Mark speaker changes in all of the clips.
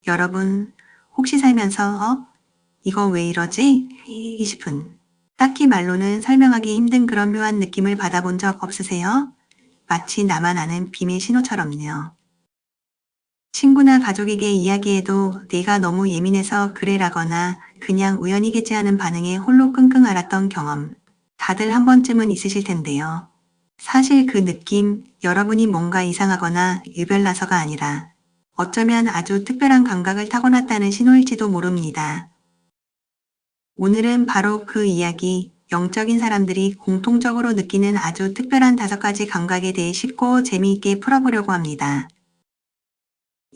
Speaker 1: 여러분, 혹시 살면서 이거 왜 이러지? 싶은 딱히 말로는 설명하기 힘든 그런 묘한 느낌을 받아본 적 없으세요? 마치 나만 아는 비밀 신호처럼요. 친구나 가족에게 이야기해도 내가 너무 예민해서 그래라거나 그냥 우연이겠지 하는 반응에 홀로 끙끙 앓았던 경험. 다들 한 번쯤은 있으실 텐데요. 사실 그 느낌, 여러분이 뭔가 이상하거나 유별나서가 아니라 어쩌면 아주 특별한 감각을 타고났다는 신호일지도 모릅니다. 오늘은 바로 그 이야기, 영적인 사람들이 공통적으로 느끼는 아주 특별한 5가지 감각에 대해 쉽고 재미있게 풀어보려고 합니다.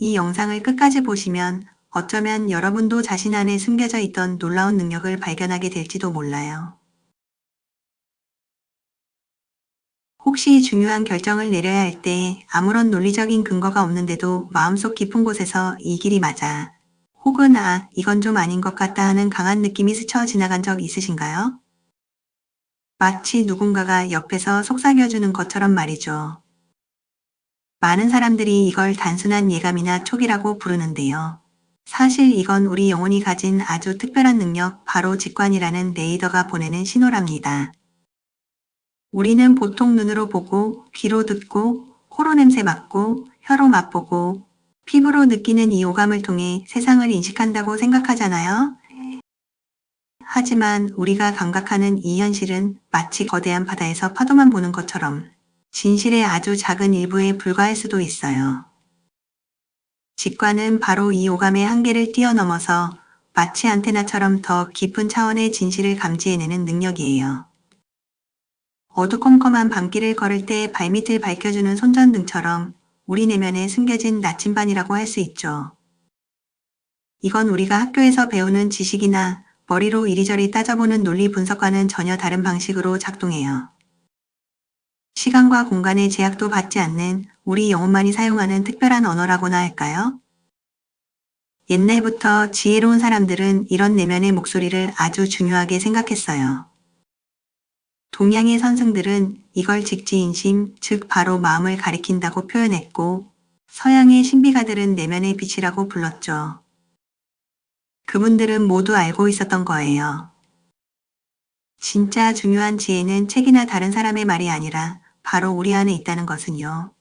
Speaker 1: 이 영상을 끝까지 보시면 어쩌면 여러분도 자신 안에 숨겨져 있던 놀라운 능력을 발견하게 될지도 몰라요. 혹시 중요한 결정을 내려야 할 때 아무런 논리적인 근거가 없는데도 마음속 깊은 곳에서 이 길이 맞아. 혹은 이건 좀 아닌 것 같다 하는 강한 느낌이 스쳐 지나간 적 있으신가요? 마치 누군가가 옆에서 속삭여주는 것처럼 말이죠. 많은 사람들이 이걸 단순한 예감이나 촉이라고 부르는데요. 사실 이건 우리 영혼이 가진 아주 특별한 능력, 바로 직관이라는 레이더가 보내는 신호랍니다. 우리는 보통 눈으로 보고, 귀로 듣고, 코로 냄새 맡고, 혀로 맛보고, 피부로 느끼는 이 오감을 통해 세상을 인식한다고 생각하잖아요. 하지만 우리가 감각하는 이 현실은 마치 거대한 바다에서 파도만 보는 것처럼 진실의 아주 작은 일부에 불과할 수도 있어요. 직관은 바로 이 오감의 한계를 뛰어넘어서 마치 안테나처럼 더 깊은 차원의 진실을 감지해내는 능력이에요. 어두컴컴한 밤길을 걸을 때 발밑을 밝혀주는 손전등처럼 우리 내면에 숨겨진 나침반이라고 할 수 있죠. 이건 우리가 학교에서 배우는 지식이나 머리로 이리저리 따져보는 논리 분석과는 전혀 다른 방식으로 작동해요. 시간과 공간의 제약도 받지 않는 우리 영혼만이 사용하는 특별한 언어라고나 할까요? 옛날부터 지혜로운 사람들은 이런 내면의 목소리를 아주 중요하게 생각했어요. 동양의 선생들은 이걸 직지인심, 즉 바로 마음을 가리킨다고 표현했고, 서양의 신비가들은 내면의 빛이라고 불렀죠. 그분들은 모두 알고 있었던 거예요. 진짜 중요한 지혜는 책이나 다른 사람의 말이 아니라 바로 우리 안에 있다는 것은요.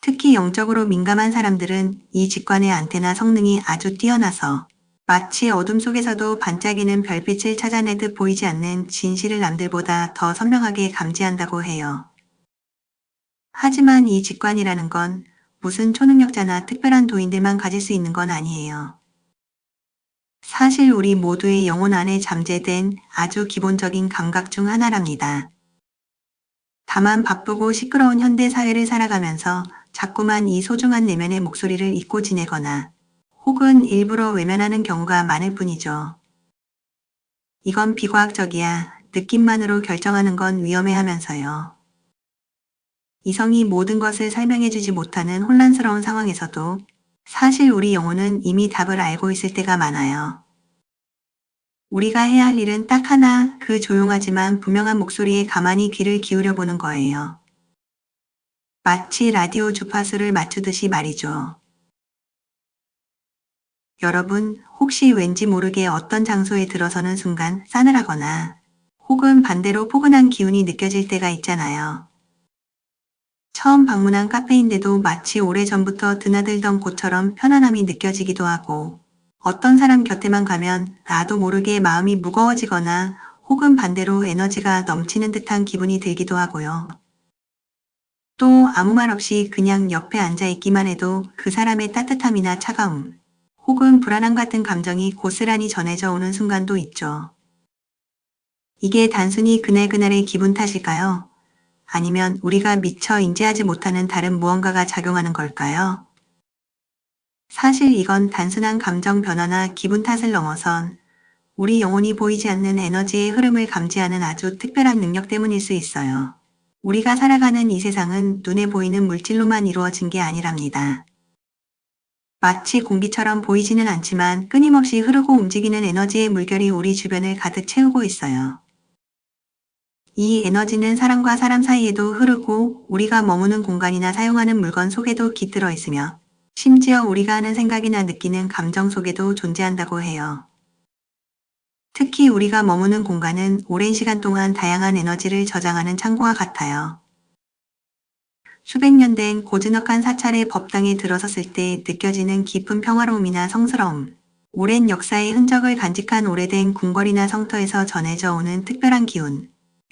Speaker 1: 특히 영적으로 민감한 사람들은 이 직관의 안테나 성능이 아주 뛰어나서 마치 어둠 속에서도 반짝이는 별빛을 찾아내듯 보이지 않는 진실을 남들보다 더 선명하게 감지한다고 해요. 하지만 이 직관이라는 건 무슨 초능력자나 특별한 도인들만 가질 수 있는 건 아니에요. 사실 우리 모두의 영혼 안에 잠재된 아주 기본적인 감각 중 하나랍니다. 다만 바쁘고 시끄러운 현대 사회를 살아가면서 자꾸만 이 소중한 내면의 목소리를 잊고 지내거나 혹은 일부러 외면하는 경우가 많을 뿐이죠. 이건 비과학적이야. 느낌만으로 결정하는 건 위험해 하면서요. 이성이 모든 것을 설명해주지 못하는 혼란스러운 상황에서도 사실 우리 영혼은 이미 답을 알고 있을 때가 많아요. 우리가 해야 할 일은 딱 하나, 그 조용하지만 분명한 목소리에 가만히 귀를 기울여 보는 거예요. 마치 라디오 주파수를 맞추듯이 말이죠. 여러분, 혹시 왠지 모르게 어떤 장소에 들어서는 순간 싸늘하거나 혹은 반대로 포근한 기운이 느껴질 때가 있잖아요. 처음 방문한 카페인데도 마치 오래전부터 드나들던 곳처럼 편안함이 느껴지기도 하고, 어떤 사람 곁에만 가면 나도 모르게 마음이 무거워지거나 혹은 반대로 에너지가 넘치는 듯한 기분이 들기도 하고요. 또 아무 말 없이 그냥 옆에 앉아 있기만 해도 그 사람의 따뜻함이나 차가움, 혹은 불안함 같은 감정이 고스란히 전해져 오는 순간도 있죠. 이게 단순히 그날그날의 기분 탓일까요? 아니면 우리가 미처 인지하지 못하는 다른 무언가가 작용하는 걸까요? 사실 이건 단순한 감정 변화나 기분 탓을 넘어선 우리 영혼이 보이지 않는 에너지의 흐름을 감지하는 아주 특별한 능력 때문일 수 있어요. 우리가 살아가는 이 세상은 눈에 보이는 물질로만 이루어진 게 아니랍니다. 마치 공기처럼 보이지는 않지만 끊임없이 흐르고 움직이는 에너지의 물결이 우리 주변을 가득 채우고 있어요. 이 에너지는 사람과 사람 사이에도 흐르고 우리가 머무는 공간이나 사용하는 물건 속에도 깃들어 있으며 심지어 우리가 하는 생각이나 느끼는 감정 속에도 존재한다고 해요. 특히 우리가 머무는 공간은 오랜 시간 동안 다양한 에너지를 저장하는 창고와 같아요. 수백 년 된 고즈넉한 사찰의 법당에 들어섰을 때 느껴지는 깊은 평화로움이나 성스러움, 오랜 역사의 흔적을 간직한 오래된 궁궐이나 성터에서 전해져 오는 특별한 기운,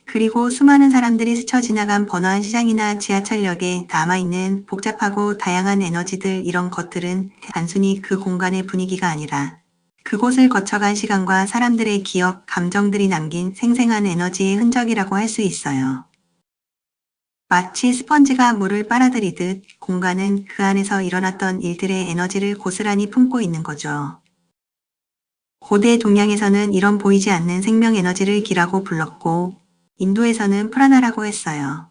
Speaker 1: 그리고 수많은 사람들이 스쳐 지나간 번화한 시장이나 지하철역에 남아있는 복잡하고 다양한 에너지들, 이런 것들은 단순히 그 공간의 분위기가 아니라 그곳을 거쳐간 시간과 사람들의 기억, 감정들이 남긴 생생한 에너지의 흔적이라고 할 수 있어요. 마치 스펀지가 물을 빨아들이듯 공간은 그 안에서 일어났던 일들의 에너지를 고스란히 품고 있는 거죠. 고대 동양에서는 이런 보이지 않는 생명 에너지를 기라고 불렀고, 인도에서는 프라나라고 했어요.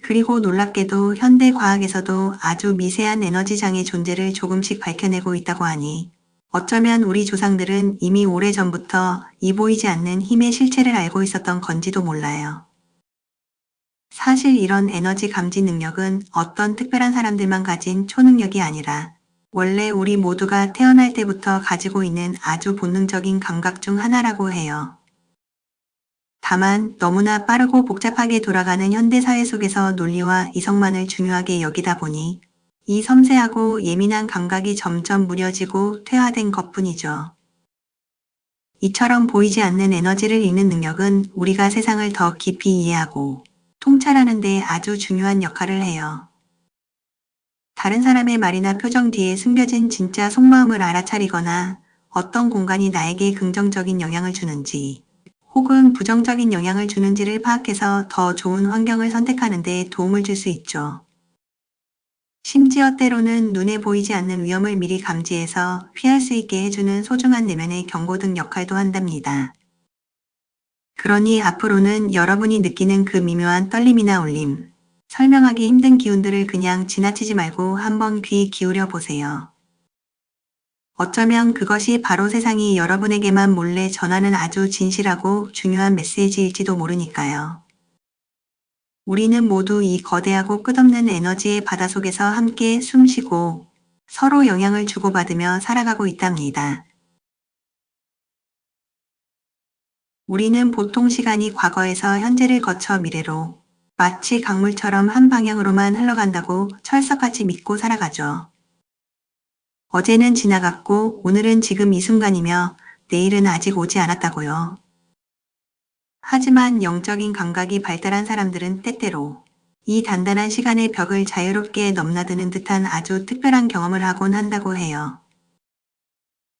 Speaker 1: 그리고 놀랍게도 현대 과학에서도 아주 미세한 에너지장의 존재를 조금씩 밝혀내고 있다고 하니, 어쩌면 우리 조상들은 이미 오래전부터 이 보이지 않는 힘의 실체를 알고 있었던 건지도 몰라요. 사실 이런 에너지 감지 능력은 어떤 특별한 사람들만 가진 초능력이 아니라 원래 우리 모두가 태어날 때부터 가지고 있는 아주 본능적인 감각 중 하나라고 해요. 다만 너무나 빠르고 복잡하게 돌아가는 현대사회 속에서 논리와 이성만을 중요하게 여기다 보니 이 섬세하고 예민한 감각이 점점 무뎌지고 퇴화된 것뿐이죠. 이처럼 보이지 않는 에너지를 읽는 능력은 우리가 세상을 더 깊이 이해하고 통찰하는 데 아주 중요한 역할을 해요. 다른 사람의 말이나 표정 뒤에 숨겨진 진짜 속마음을 알아차리거나 어떤 공간이 나에게 긍정적인 영향을 주는지 혹은 부정적인 영향을 주는지를 파악해서 더 좋은 환경을 선택하는 데 도움을 줄 수 있죠. 심지어 때로는 눈에 보이지 않는 위험을 미리 감지해서 피할 수 있게 해주는 소중한 내면의 경고 등 역할도 한답니다. 그러니 앞으로는 여러분이 느끼는 그 미묘한 떨림이나 울림, 설명하기 힘든 기운들을 그냥 지나치지 말고 한번 귀 기울여 보세요. 어쩌면 그것이 바로 세상이 여러분에게만 몰래 전하는 아주 진실하고 중요한 메시지일지도 모르니까요. 우리는 모두 이 거대하고 끝없는 에너지의 바다 속에서 함께 숨쉬고 서로 영향을 주고받으며 살아가고 있답니다. 우리는 보통 시간이 과거에서 현재를 거쳐 미래로 마치 강물처럼 한 방향으로만 흘러간다고 철석같이 믿고 살아가죠. 어제는 지나갔고 오늘은 지금 이 순간이며 내일은 아직 오지 않았다고요. 하지만 영적인 감각이 발달한 사람들은 때때로 이 단단한 시간의 벽을 자유롭게 넘나드는 듯한 아주 특별한 경험을 하곤 한다고 해요.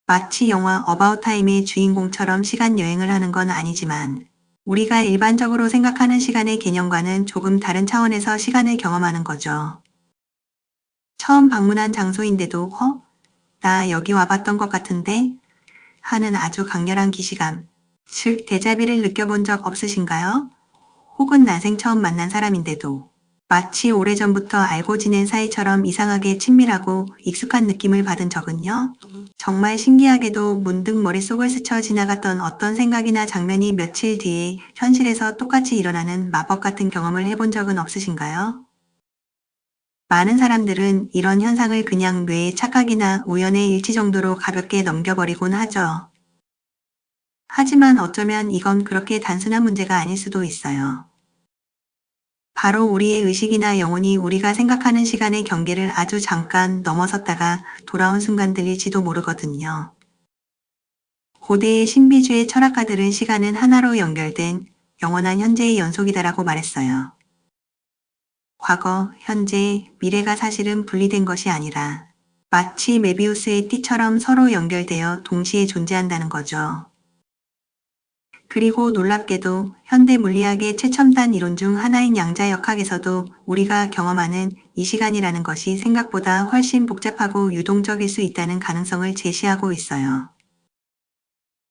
Speaker 1: 마치 영화 어바웃 타임의 주인공처럼 시간 여행을 하는 건 아니지만 우리가 일반적으로 생각하는 시간의 개념과는 조금 다른 차원에서 시간을 경험하는 거죠. 처음 방문한 장소인데도 나 여기 와봤던 것 같은데? 하는 아주 강렬한 기시감, 즉 데자비를 느껴본 적 없으신가요? 혹은 난생 처음 만난 사람인데도 마치 오래전부터 알고 지낸 사이처럼 이상하게 친밀하고 익숙한 느낌을 받은 적은요? 정말 신기하게도 문득 머릿속을 스쳐 지나갔던 어떤 생각이나 장면이 며칠 뒤에 현실에서 똑같이 일어나는 마법 같은 경험을 해본 적은 없으신가요? 많은 사람들은 이런 현상을 그냥 뇌의 착각이나 우연의 일치 정도로 가볍게 넘겨버리곤 하죠. 하지만 어쩌면 이건 그렇게 단순한 문제가 아닐 수도 있어요. 바로 우리의 의식이나 영혼이 우리가 생각하는 시간의 경계를 아주 잠깐 넘어섰다가 돌아온 순간들일지도 모르거든요. 고대의 신비주의 철학가들은 시간은 하나로 연결된 영원한 현재의 연속이다라고 말했어요. 과거, 현재, 미래가 사실은 분리된 것이 아니라 마치 메비우스의 띠처럼 서로 연결되어 동시에 존재한다는 거죠. 그리고 놀랍게도 현대 물리학의 최첨단 이론 중 하나인 양자역학에서도 우리가 경험하는 이 시간이라는 것이 생각보다 훨씬 복잡하고 유동적일 수 있다는 가능성을 제시하고 있어요.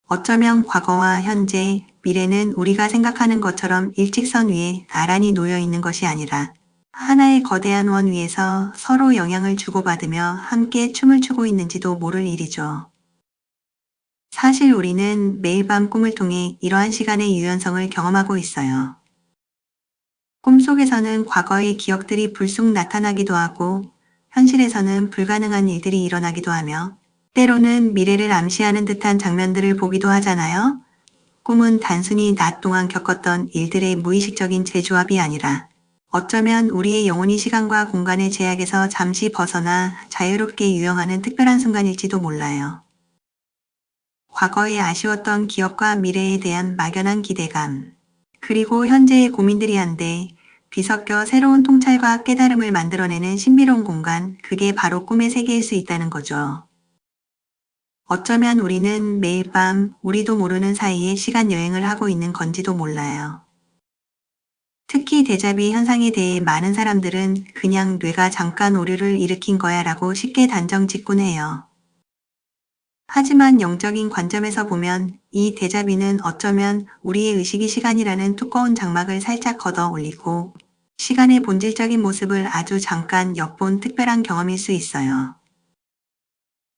Speaker 1: 어쩌면 과거와 현재, 미래는 우리가 생각하는 것처럼 일직선 위에 나란히 놓여 있는 것이 아니라 하나의 거대한 원 위에서 서로 영향을 주고받으며 함께 춤을 추고 있는지도 모를 일이죠. 사실 우리는 매일 밤 꿈을 통해 이러한 시간의 유연성을 경험하고 있어요. 꿈속에서는 과거의 기억들이 불쑥 나타나기도 하고 현실에서는 불가능한 일들이 일어나기도 하며 때로는 미래를 암시하는 듯한 장면들을 보기도 하잖아요. 꿈은 단순히 낮 동안 겪었던 일들의 무의식적인 재조합이 아니라 어쩌면 우리의 영혼이 시간과 공간의 제약에서 잠시 벗어나 자유롭게 유영하는 특별한 순간일지도 몰라요. 과거에 아쉬웠던 기억과 미래에 대한 막연한 기대감, 그리고 현재의 고민들이 한데 뒤섞여 새로운 통찰과 깨달음을 만들어내는 신비로운 공간, 그게 바로 꿈의 세계일 수 있다는 거죠. 어쩌면 우리는 매일 밤 우리도 모르는 사이에 시간 여행을 하고 있는 건지도 몰라요. 특히 데자뷰 현상에 대해 많은 사람들은 그냥 뇌가 잠깐 오류를 일으킨 거야 라고 쉽게 단정 짓곤 해요. 하지만 영적인 관점에서 보면 이 데자뷰는 어쩌면 우리의 의식이 시간이라는 두꺼운 장막을 살짝 걷어 올리고 시간의 본질적인 모습을 아주 잠깐 엿본 특별한 경험일 수 있어요.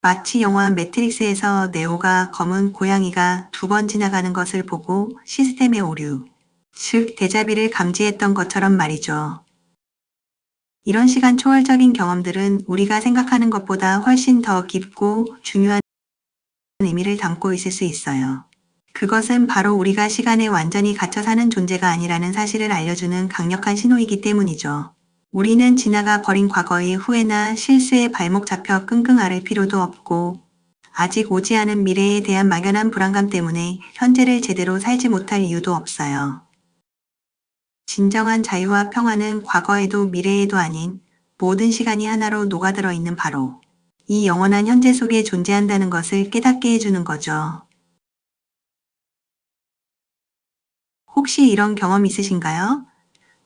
Speaker 1: 마치 영화 매트릭스에서 네오가 검은 고양이가 2번 지나가는 것을 보고 시스템의 오류, 즉 데자뷰를 감지했던 것처럼 말이죠. 이런 시간 초월적인 경험들은 우리가 생각하는 것보다 훨씬 더 깊고 중요한 의미를 담고 있을 수 있어요. 그것은 바로 우리가 시간에 완전히 갇혀 사는 존재가 아니라는 사실을 알려주는 강력한 신호이기 때문이죠. 우리는 지나가 버린 과거의 후회나 실수에 발목 잡혀 끙끙 앓을 필요도 없고 아직 오지 않은 미래에 대한 막연한 불안감 때문에 현재를 제대로 살지 못할 이유도 없어요. 진정한 자유와 평화는 과거에도 미래에도 아닌 모든 시간이 하나로 녹아들어 있는 바로 이 영원한 현재 속에 존재한다는 것을 깨닫게 해주는 거죠. 혹시 이런 경험 있으신가요?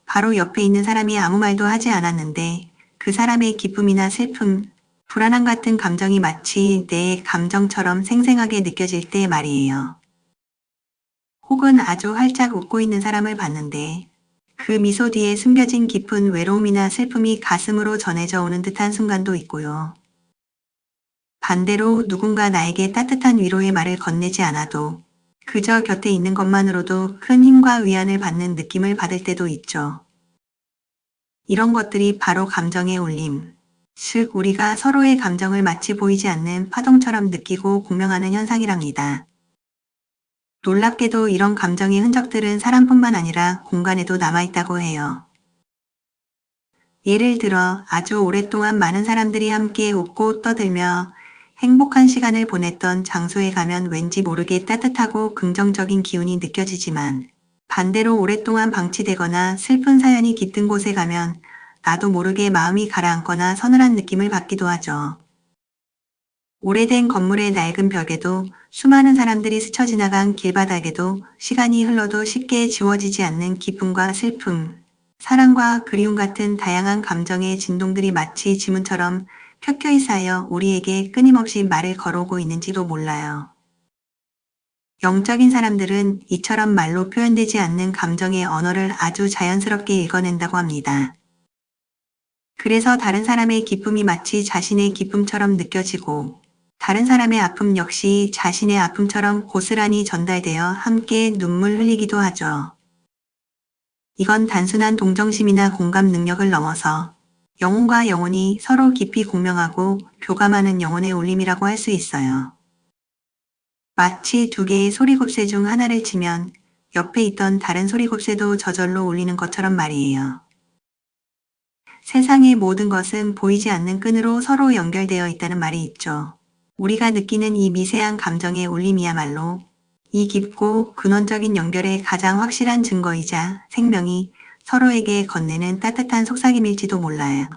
Speaker 1: 바로 옆에 있는 사람이 아무 말도 하지 않았는데 그 사람의 기쁨이나 슬픔, 불안함 같은 감정이 마치 내 감정처럼 생생하게 느껴질 때 말이에요. 혹은 아주 활짝 웃고 있는 사람을 봤는데 그 미소 뒤에 숨겨진 깊은 외로움이나 슬픔이 가슴으로 전해져 오는 듯한 순간도 있고요. 반대로 누군가 나에게 따뜻한 위로의 말을 건네지 않아도 그저 곁에 있는 것만으로도 큰 힘과 위안을 받는 느낌을 받을 때도 있죠. 이런 것들이 바로 감정의 울림, 즉 우리가 서로의 감정을 마치 보이지 않는 파동처럼 느끼고 공명하는 현상이랍니다. 놀랍게도 이런 감정의 흔적들은 사람뿐만 아니라 공간에도 남아있다고 해요. 예를 들어 아주 오랫동안 많은 사람들이 함께 웃고 떠들며 행복한 시간을 보냈던 장소에 가면 왠지 모르게 따뜻하고 긍정적인 기운이 느껴지지만 반대로 오랫동안 방치되거나 슬픈 사연이 깃든 곳에 가면 나도 모르게 마음이 가라앉거나 서늘한 느낌을 받기도 하죠. 오래된 건물의 낡은 벽에도 수많은 사람들이 스쳐 지나간 길바닥에도 시간이 흘러도 쉽게 지워지지 않는 기쁨과 슬픔, 사랑과 그리움 같은 다양한 감정의 진동들이 마치 지문처럼 켜켜이 쌓여 우리에게 끊임없이 말을 걸어오고 있는지도 몰라요. 영적인 사람들은 이처럼 말로 표현되지 않는 감정의 언어를 아주 자연스럽게 읽어낸다고 합니다. 그래서 다른 사람의 기쁨이 마치 자신의 기쁨처럼 느껴지고 다른 사람의 아픔 역시 자신의 아픔처럼 고스란히 전달되어 함께 눈물 흘리기도 하죠. 이건 단순한 동정심이나 공감 능력을 넘어서 영혼과 영혼이 서로 깊이 공명하고 교감하는 영혼의 울림이라고 할 수 있어요. 마치 2개의 소리곱새 중 하나를 치면 옆에 있던 다른 소리곱새도 저절로 울리는 것처럼 말이에요. 세상의 모든 것은 보이지 않는 끈으로 서로 연결되어 있다는 말이 있죠. 우리가 느끼는 이 미세한 감정의 울림이야말로 이 깊고 근원적인 연결의 가장 확실한 증거이자 생명이 서로에게 건네는 따뜻한 속삭임일지도 몰라요.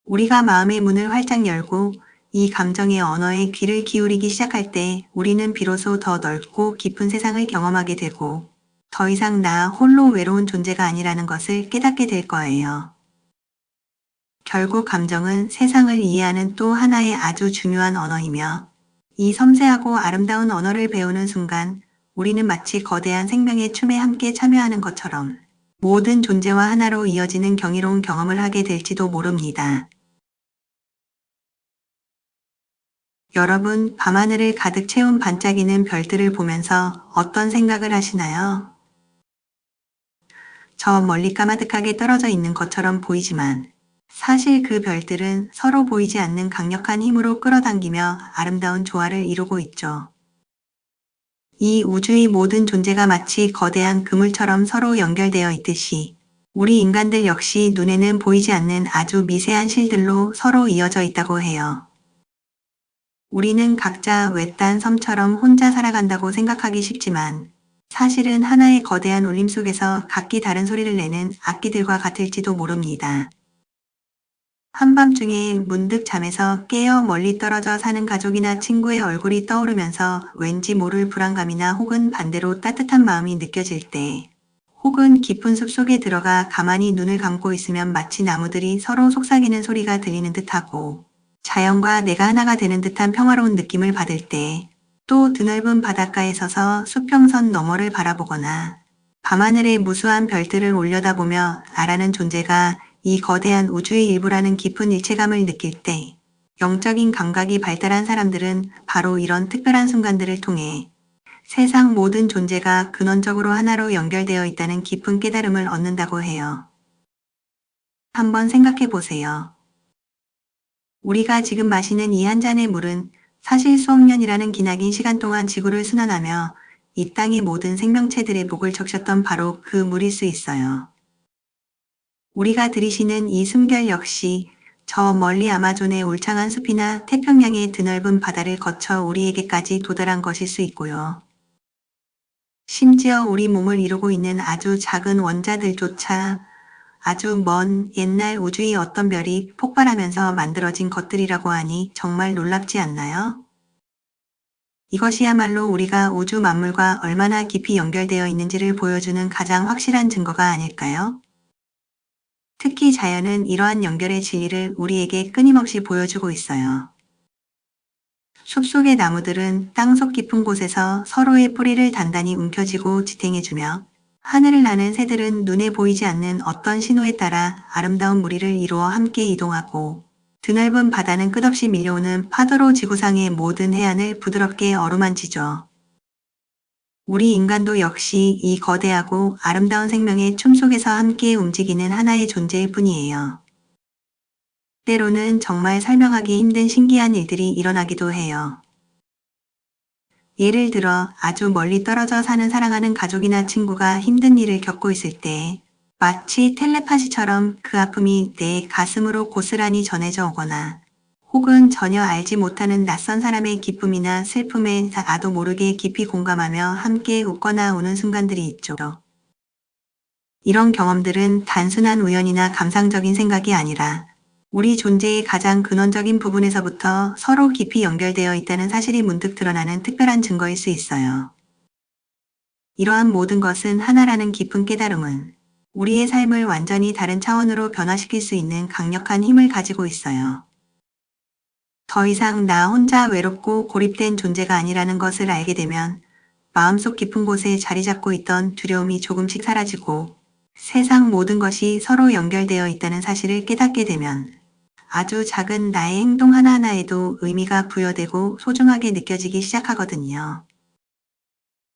Speaker 1: 우리가 마음의 문을 활짝 열고 이 감정의 언어에 귀를 기울이기 시작할 때 우리는 비로소 더 넓고 깊은 세상을 경험하게 되고 더 이상 나 홀로 외로운 존재가 아니라는 것을 깨닫게 될 거예요. 결국 감정은 세상을 이해하는 또 하나의 아주 중요한 언어이며 이 섬세하고 아름다운 언어를 배우는 순간 우리는 마치 거대한 생명의 춤에 함께 참여하는 것처럼 모든 존재와 하나로 이어지는 경이로운 경험을 하게 될지도 모릅니다. 여러분, 밤하늘을 가득 채운 반짝이는 별들을 보면서 어떤 생각을 하시나요? 저 멀리 까마득하게 떨어져 있는 것처럼 보이지만 사실 그 별들은 서로 보이지 않는 강력한 힘으로 끌어당기며 아름다운 조화를 이루고 있죠. 이 우주의 모든 존재가 마치 거대한 그물처럼 서로 연결되어 있듯이 우리 인간들 역시 눈에는 보이지 않는 아주 미세한 실들로 서로 이어져 있다고 해요. 우리는 각자 외딴 섬처럼 혼자 살아간다고 생각하기 쉽지만 사실은 하나의 거대한 울림 속에서 각기 다른 소리를 내는 악기들과 같을지도 모릅니다. 한밤중에 문득 잠에서 깨어 멀리 떨어져 사는 가족이나 친구의 얼굴이 떠오르면서 왠지 모를 불안감이나 혹은 반대로 따뜻한 마음이 느껴질 때, 혹은 깊은 숲속에 들어가 가만히 눈을 감고 있으면 마치 나무들이 서로 속삭이는 소리가 들리는 듯하고, 자연과 내가 하나가 되는 듯한 평화로운 느낌을 받을 때, 또 드넓은 바닷가에 서서 수평선 너머를 바라보거나 밤하늘의 무수한 별들을 올려다보며 나라는 존재가 이 거대한 우주의 일부라는 깊은 일체감을 느낄 때 영적인 감각이 발달한 사람들은 바로 이런 특별한 순간들을 통해 세상 모든 존재가 근원적으로 하나로 연결되어 있다는 깊은 깨달음을 얻는다고 해요. 한번 생각해 보세요. 우리가 지금 마시는 이 한 잔의 물은 사실 수억 년이라는 기나긴 시간 동안 지구를 순환하며 이 땅의 모든 생명체들의 목을 적셨던 바로 그 물일 수 있어요. 우리가 들이쉬는 이 숨결 역시 저 멀리 아마존의 울창한 숲이나 태평양의 드넓은 바다를 거쳐 우리에게까지 도달한 것일 수 있고요. 심지어 우리 몸을 이루고 있는 아주 작은 원자들조차 아주 먼 옛날 우주의 어떤 별이 폭발하면서 만들어진 것들이라고 하니 정말 놀랍지 않나요? 이것이야말로 우리가 우주 만물과 얼마나 깊이 연결되어 있는지를 보여주는 가장 확실한 증거가 아닐까요? 특히 자연은 이러한 연결의 진리를 우리에게 끊임없이 보여주고 있어요. 숲속의 나무들은 땅속 깊은 곳에서 서로의 뿌리를 단단히 움켜쥐고 지탱해주며 하늘을 나는 새들은 눈에 보이지 않는 어떤 신호에 따라 아름다운 무리를 이루어 함께 이동하고 드넓은 바다는 끝없이 밀려오는 파도로 지구상의 모든 해안을 부드럽게 어루만지죠. 우리 인간도 역시 이 거대하고 아름다운 생명의 춤 속에서 함께 움직이는 하나의 존재일 뿐이에요. 때로는 정말 설명하기 힘든 신기한 일들이 일어나기도 해요. 예를 들어 아주 멀리 떨어져 사는 사랑하는 가족이나 친구가 힘든 일을 겪고 있을 때 마치 텔레파시처럼 그 아픔이 내 가슴으로 고스란히 전해져 오거나 혹은 전혀 알지 못하는 낯선 사람의 기쁨이나 슬픔에 나도 모르게 깊이 공감하며 함께 웃거나 우는 순간들이 있죠. 이런 경험들은 단순한 우연이나 감상적인 생각이 아니라 우리 존재의 가장 근원적인 부분에서부터 서로 깊이 연결되어 있다는 사실이 문득 드러나는 특별한 증거일 수 있어요. 이러한 모든 것은 하나라는 깊은 깨달음은 우리의 삶을 완전히 다른 차원으로 변화시킬 수 있는 강력한 힘을 가지고 있어요. 더 이상 나 혼자 외롭고 고립된 존재가 아니라는 것을 알게 되면 마음속 깊은 곳에 자리 잡고 있던 두려움이 조금씩 사라지고 세상 모든 것이 서로 연결되어 있다는 사실을 깨닫게 되면 아주 작은 나의 행동 하나하나에도 의미가 부여되고 소중하게 느껴지기 시작하거든요.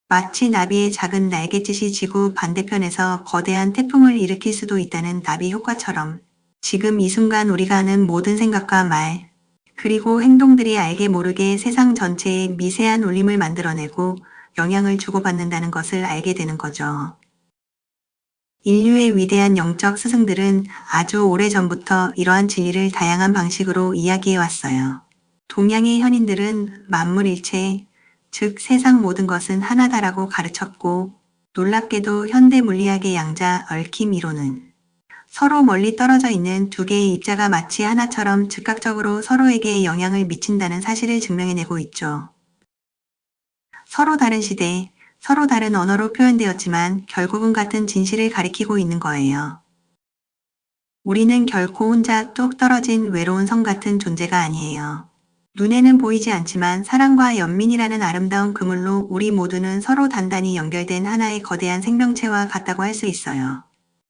Speaker 1: 마치 나비의 작은 날갯짓이 지구 반대편에서 거대한 태풍을 일으킬 수도 있다는 나비 효과처럼 지금 이 순간 우리가 하는 모든 생각과 말, 그리고 행동들이 알게 모르게 세상 전체에 미세한 울림을 만들어내고 영향을 주고받는다는 것을 알게 되는 거죠. 인류의 위대한 영적 스승들은 아주 오래전부터 이러한 진리를 다양한 방식으로 이야기해 왔어요. 동양의 현인들은 만물일체, 즉 세상 모든 것은 하나다라고 가르쳤고, 놀랍게도 현대 물리학의 양자 얽힘 이론은 서로 멀리 떨어져 있는 두 개의 입자가 마치 하나처럼 즉각적으로 서로에게 영향을 미친다는 사실을 증명해내고 있죠. 서로 다른 시대, 서로 다른 언어로 표현되었지만 결국은 같은 진실을 가리키고 있는 거예요. 우리는 결코 혼자 뚝 떨어진 외로운 성 같은 존재가 아니에요. 눈에는 보이지 않지만 사랑과 연민이라는 아름다운 그물로 우리 모두는 서로 단단히 연결된 하나의 거대한 생명체와 같다고 할 수 있어요.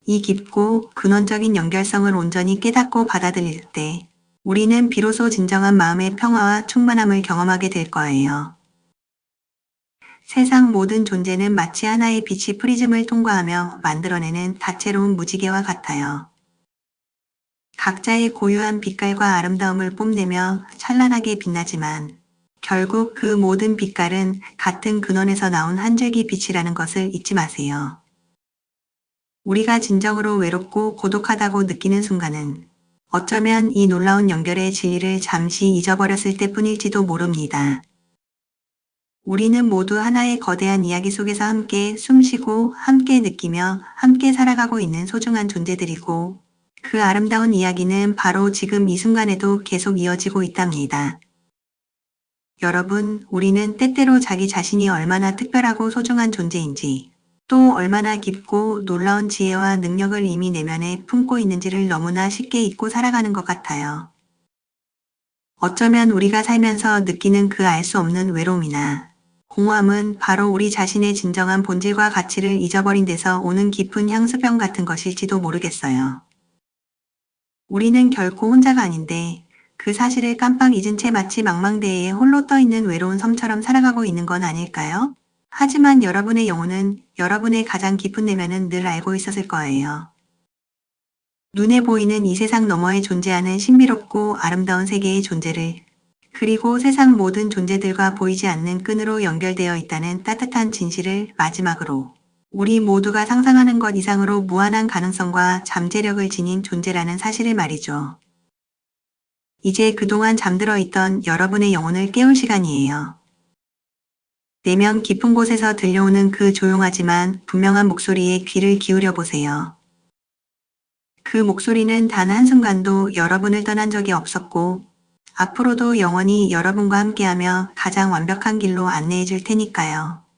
Speaker 1: 이 깊고 근원적인 연결성을 온전히 깨닫고 받아들일 때 우리는 비로소 진정한 마음의 평화와 충만함을 경험하게 될 거예요. 세상 모든 존재는 마치 하나의 빛이 프리즘을 통과하며 만들어내는 다채로운 무지개와 같아요. 각자의 고유한 빛깔과 아름다움을 뽐내며 찬란하게 빛나지만 결국 그 모든 빛깔은 같은 근원에서 나온 한 줄기 빛이라는 것을 잊지 마세요. 우리가 진정으로 외롭고 고독하다고 느끼는 순간은 어쩌면 이 놀라운 연결의 진리를 잠시 잊어버렸을 때뿐일지도 모릅니다. 우리는 모두 하나의 거대한 이야기 속에서 함께 숨쉬고 함께 느끼며 함께 살아가고 있는 소중한 존재들이고 그 아름다운 이야기는 바로 지금 이 순간에도 계속 이어지고 있답니다. 여러분, 우리는 때때로 자기 자신이 얼마나 특별하고 소중한 존재인지 또 얼마나 깊고 놀라운 지혜와 능력을 이미 내면에 품고 있는지를 너무나 쉽게 잊고 살아가는 것 같아요. 어쩌면 우리가 살면서 느끼는 그 알 수 없는 외로움이나 공허함은 바로 우리 자신의 진정한 본질과 가치를 잊어버린 데서 오는 깊은 향수병 같은 것일지도 모르겠어요. 우리는 결코 혼자가 아닌데 그 사실을 깜빡 잊은 채 마치 망망대해에 홀로 떠있는 외로운 섬처럼 살아가고 있는 건 아닐까요? 하지만 여러분의 영혼은 여러분의 가장 깊은 내면은 늘 알고 있었을 거예요. 눈에 보이는 이 세상 너머에 존재하는 신비롭고 아름다운 세계의 존재를 그리고 세상 모든 존재들과 보이지 않는 끈으로 연결되어 있다는 따뜻한 진실을 마지막으로 우리 모두가 상상하는 것 이상으로 무한한 가능성과 잠재력을 지닌 존재라는 사실을 말이죠. 이제 그동안 잠들어 있던 여러분의 영혼을 깨울 시간이에요. 내면 깊은 곳에서 들려오는 그 조용하지만 분명한 목소리에 귀를 기울여 보세요. 그 목소리는 단 한순간도 여러분을 떠난 적이 없었고 앞으로도 영원히 여러분과 함께하며 가장 완벽한 길로 안내해 줄 테니까요.